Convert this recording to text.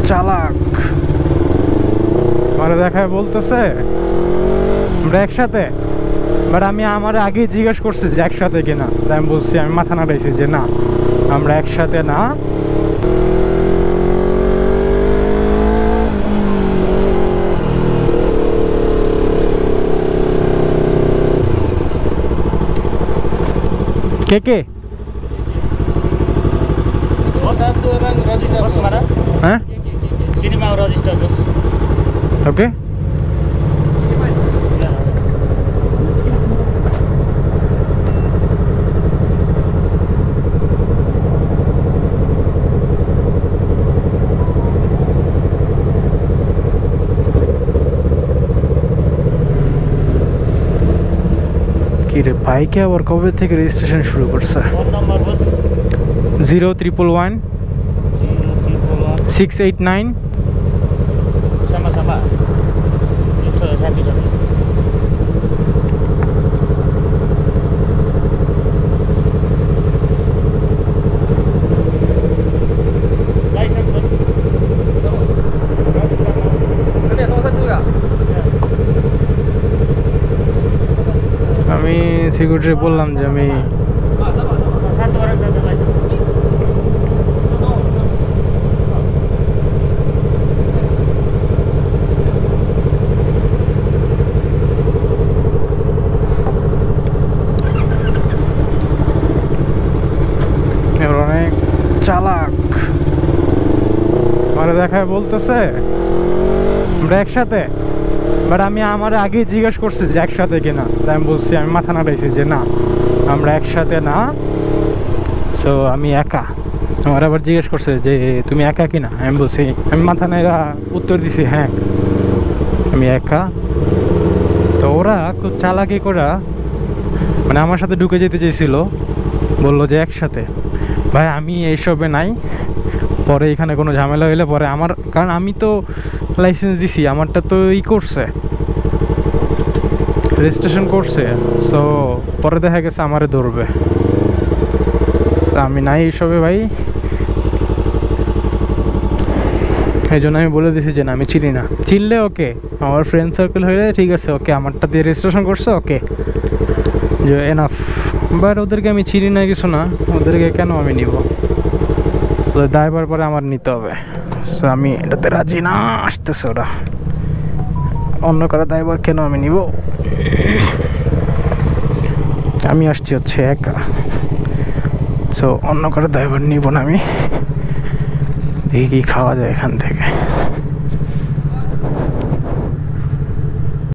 চালাক আমার দেখায় বলতেছে আমরা একসাথে, বাট আমি আমার আগে জিজ্ঞেস করছি যে একসাথে কিনা, তাই আমি বলছি, আমি মাথা নাড়াইছি যে না আমরা একসাথে না। কে কে হ্যাঁ सिनेमा रजिस्टर बस ओके কি রে বাইকে আবার কবে থেকে রেজিস্ট্রেশন শুরু করছে? फोन नंबर बस 0111 689 sama-sama 160 license bos ada sama satu ya আমি সিকিউরিটি বললাম যে আমি satu orang saja license অনেক চালাক আমার দেখায় বলতেছে আমরা একসাথে, বাট আমি আমার আগে জিজ্ঞেস করছি যে একসাথে কিনা, তাই আমি বলছি, আমি মাথা নাড়াইছি যে না আমরা একসাথে না। সো আমি একা। আমার আবার জিজ্ঞেস করছে যে তুমি একা কিনা, আমি বলছি, আমি মাথা নাড়া উত্তর দিছি হ্যাঁ আমি একা। তো ওরা খুব চালাকি করে মানে আমার সাথে ঢুকে যেতে চেয়েছিল, বললো যে একসাথে। ভাই আমি এইসবে নাই, পরে এখানে কোনো ঝামেলা হইলে পরে আমার, কারণ আমি তো লাইসেন্স দিছি, আমারটা তো করছে রেজিস্ট্রেশন করছে, সো পরে দেখা গেছে আমারে ধরবে। আমি নাই এইসবে ভাই, এই জন্য আমি বলে দিছি যে না আমি চিনি না। চিনলে ওকে, আমার ফ্রেন্ড সার্কেল হইলে ঠিক আছে, ওকে আমারটা দিয়ে রেজিস্ট্রেশন করছে ওকে যে এনাফ। বাট ওদেরকে আমি চিনি না কিছু না, ওদেরকে কেন আমি নিব? দায়বার পরে আমার নিতে হবে, সো আমি এটাতে রাজি না। আসতেছে ওরা, অন্য কারো দায়বার কেন আমি নিব? আমি আসছি হচ্ছে একা, সো অন্য কারো দায়বার নিব না আমি। দেখি কি খাওয়া যায় এখান থেকে।